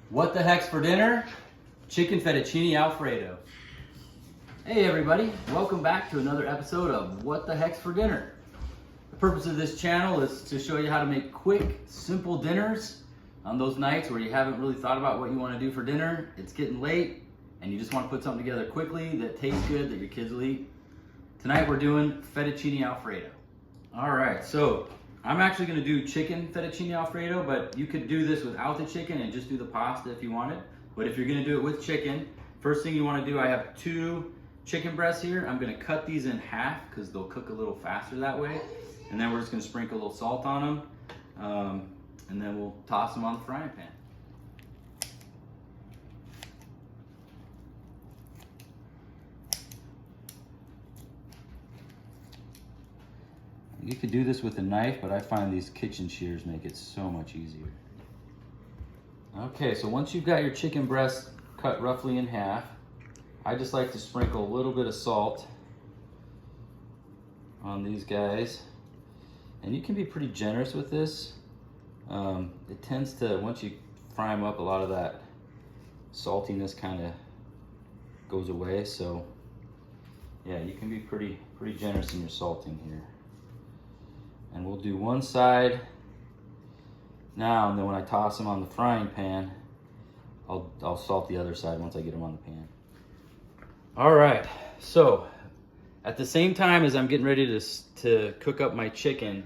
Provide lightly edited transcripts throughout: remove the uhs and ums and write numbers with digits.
What the heck's for dinner? Chicken fettuccine Alfredo. Hey everybody, welcome back to another episode of What the Heck's for Dinner. The purpose of this channel is to show you how to make quick, simple dinners on those nights where you haven't really thought about what you want to do for dinner. It's getting late and you just want to put something together quickly that tastes good, that your kids will eat. Tonight we're doing fettuccine Alfredo. All right, so I'm actually going to do chicken fettuccine Alfredo, but you could do this without the chicken and just do the pasta if you wanted. But if you're going to do it with chicken, first thing you want to do, I have 2 chicken breasts here. I'm going to cut these in half because they'll cook a little faster that way. And then we're just going to sprinkle a little salt on them. And then we'll toss them on the frying pan. You could do this with a knife, but I find these kitchen shears make it so much easier. Okay, so once you've got your chicken breast cut roughly in half, I just like to sprinkle a little bit of salt on these guys. And you can be pretty generous with this. It tends to, once you fry them up, a lot of that saltiness kind of goes away. So yeah, you can be pretty generous in your salting here. And we'll do one side now, and then when I toss them on the frying pan, I'll salt the other side once I get them on the pan. All right, so at the same time as I'm getting ready to cook up my chicken,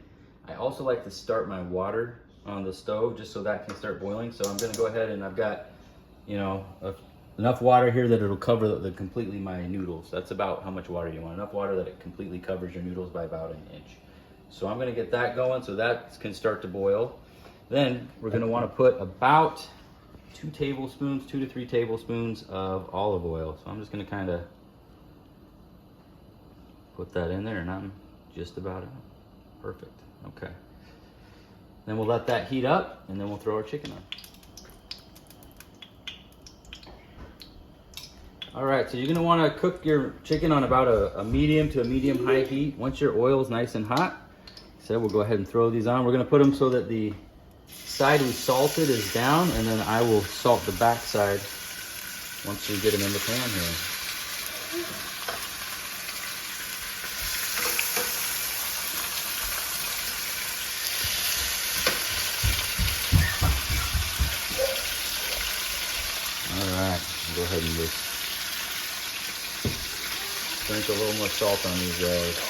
I also like to start my water on the stove just so that can start boiling. So I'm gonna go ahead and I've got, enough water here that it'll cover completely my noodles. That's about how much water you want. Enough water that it completely covers your noodles by about 1 inch. So I'm gonna get that going so that can start to boil. Then we're gonna wanna put about 2 to 3 tablespoons of olive oil. So I'm just gonna kinda put that in there and I'm just about out. Perfect, okay. Then we'll let that heat up and then we'll throw our chicken on. All right, so you're gonna wanna cook your chicken on about a medium to a medium high heat. Once your oil is nice and hot, so we'll go ahead and throw these on. We're gonna put them so that the side we salted is down, and then I will salt the back side once we get them in the pan here. All right, go ahead and just sprinkle a little more salt on these guys.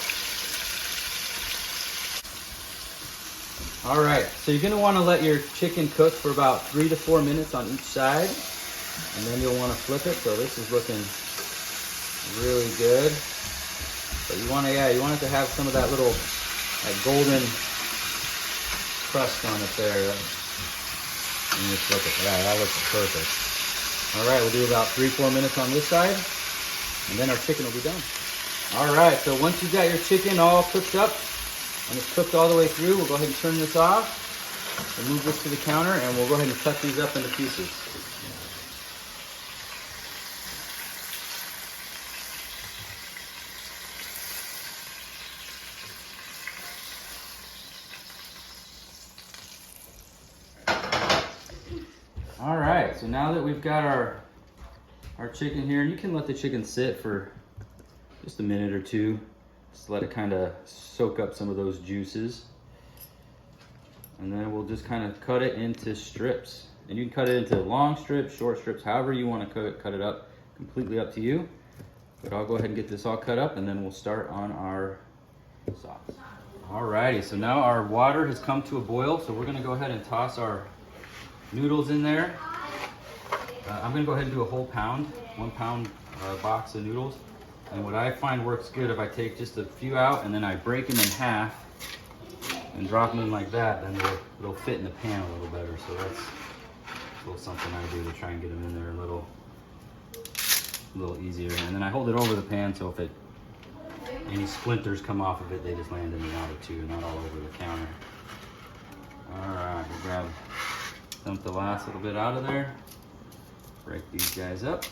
All right, so you're gonna wanna let your chicken cook for about 3 to 4 minutes on each side, and then you'll wanna flip it. So this is looking really good. But you want it to have some of that little golden crust on it there. And you flip it. Yeah, that looks perfect. All right, we'll do about 3-4 minutes on this side, and then our chicken will be done. All right, so once you've got your chicken all cooked up, and it's cooked all the way through, we'll go ahead and turn this off. We'll move this to the counter and we'll go ahead and cut these up into pieces. All right, so now that we've got our chicken here, and you can let the chicken sit for just a minute or two. Just let it kind of soak up some of those juices. And then we'll just kind of cut it into strips. And you can cut it into long strips, short strips, however you want to cut it up. Completely up to you. But I'll go ahead and get this all cut up and then we'll start on our sauce. Alrighty, so now our water has come to a boil. So we're gonna go ahead and toss our noodles in there. I'm gonna go ahead and do a whole pound, 1 pound box of noodles. And what I find works good, if I take just a few out and then I break them in half and drop them in like that, then it'll fit in the pan a little better. So that's a little something I do to try and get them in there a little easier. And then I hold it over the pan so if any splinters come off of it, they just land in the water too, not all over the counter. All right, we'll dump the last little bit out of there. Break these guys up.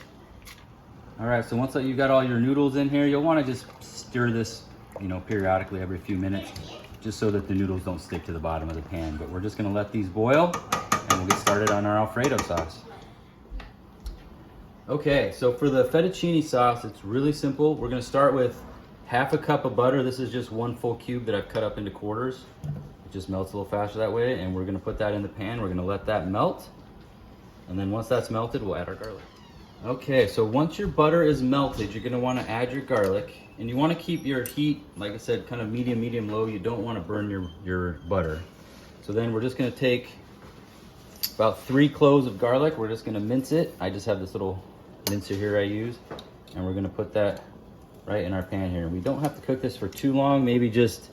All right, so once you've got all your noodles in here, you'll want to just stir this, periodically every few minutes, just so that the noodles don't stick to the bottom of the pan. But we're just going to let these boil, and we'll get started on our Alfredo sauce. Okay, so for the fettuccine sauce, it's really simple. We're gonna start with half a cup of butter. This is just 1 full cube that I've cut up into quarters. It just melts a little faster that way, and we're gonna put that in the pan. We're gonna let that melt, and then once that's melted, we'll add our garlic. Okay, so once your butter is melted, you're gonna wanna add your garlic, and you wanna keep your heat, like I said, kind of medium low. You don't wanna burn your butter. So then we're just gonna take about 3 cloves of garlic. We're just gonna mince it. I just have this little mincer here I use, and we're gonna put that right in our pan here. We don't have to cook this for too long, maybe just,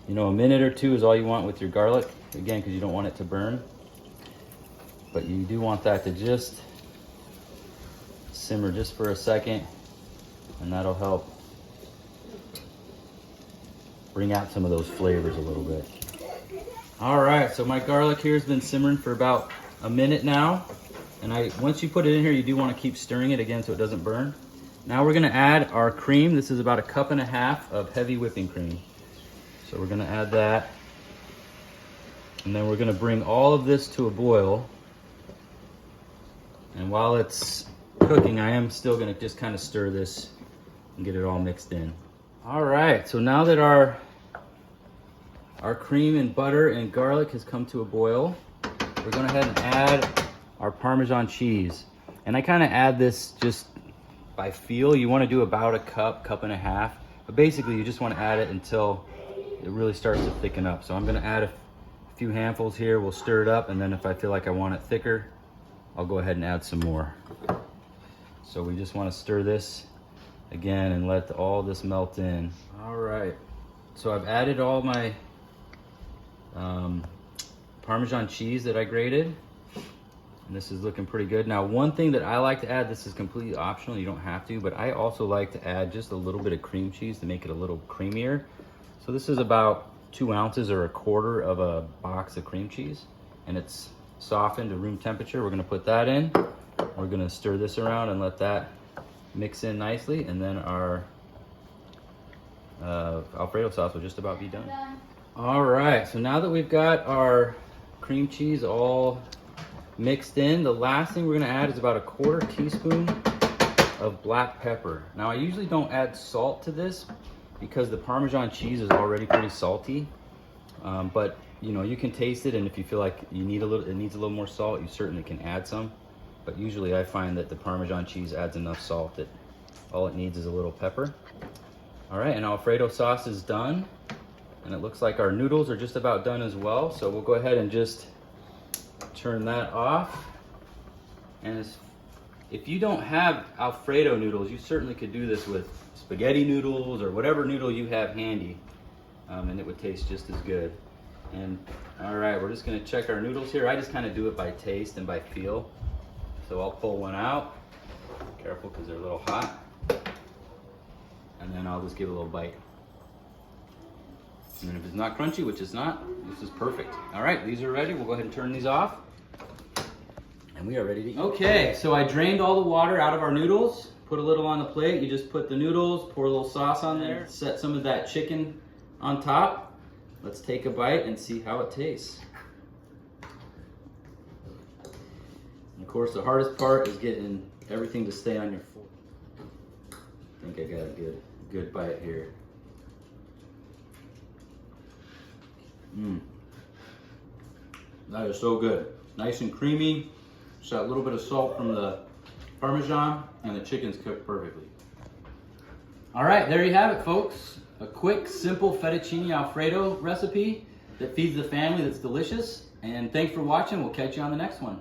you know, a minute or two is all you want with your garlic, again, because you don't want it to burn. But you do want that to just simmer just for a second, and that'll help bring out some of those flavors a little bit. All right, so my garlic here has been simmering for about a minute now. And once you put it in here, you do want to keep stirring it again so it doesn't burn. Now we're gonna add our cream. This is about 1.5 cups of heavy whipping cream. So we're gonna add that. And then we're gonna bring all of this to a boil. And while it's cooking, I am still gonna just kind of stir this and get it all mixed in. All right, so now that our cream and butter and garlic has come to a boil, we're going to go ahead and add our Parmesan cheese. And I kind of add this just by feel. You want to do about 1.5 cups. But basically, you just want to add it until it really starts to thicken up. So I'm going to add a few handfuls here. We'll stir it up. And then if I feel like I want it thicker, I'll go ahead and add some more. So we just want to stir this again and let all this melt in. All right. So I've added all my Parmesan cheese that I grated, and this is looking pretty good. Now, one thing that I like to add, this is completely optional, you don't have to, but I also like to add just a little bit of cream cheese to make it a little creamier. So this is about 2 ounces or 1/4 of a box of cream cheese, and it's softened to room temperature. We're gonna put that in. We're gonna stir this around and let that mix in nicely, and then our Alfredo sauce will just about be done. All right, so now that we've got our cream cheese all mixed in, the last thing we're gonna add is about 1/4 teaspoon of black pepper. Now, I usually don't add salt to this because the Parmesan cheese is already pretty salty, but you know, you can taste it, and if you feel like it needs a little more salt, you certainly can add some. But usually I find that the Parmesan cheese adds enough salt that all it needs is a little pepper. All right, and Alfredo sauce is done. And it looks like our noodles are just about done as well. So we'll go ahead and just turn that off. And if you don't have Alfredo noodles, you certainly could do this with spaghetti noodles or whatever noodle you have handy. And it would taste just as good. And all right, we're just gonna check our noodles here. I just kind of do it by taste and by feel. So I'll pull one out. Careful, because they're a little hot. And then I'll just give it a little bite. And then if it's not crunchy, which it's not, this is perfect. All right, these are ready. We'll go ahead and turn these off. And we are ready to eat. Okay, so I drained all the water out of our noodles, put a little on the plate. You just put the noodles, pour a little sauce on there, set some of that chicken on top. Let's take a bite and see how it tastes. And of course, the hardest part is getting everything to stay on your fork. I think I got a good bite here. That is so good. Nice and creamy. Just got a little bit of salt from the Parmesan, and the chicken's cooked perfectly. All right, there you have it, folks. A quick, simple fettuccine Alfredo recipe that feeds the family, that's delicious. And thanks for watching. We'll catch you on the next one.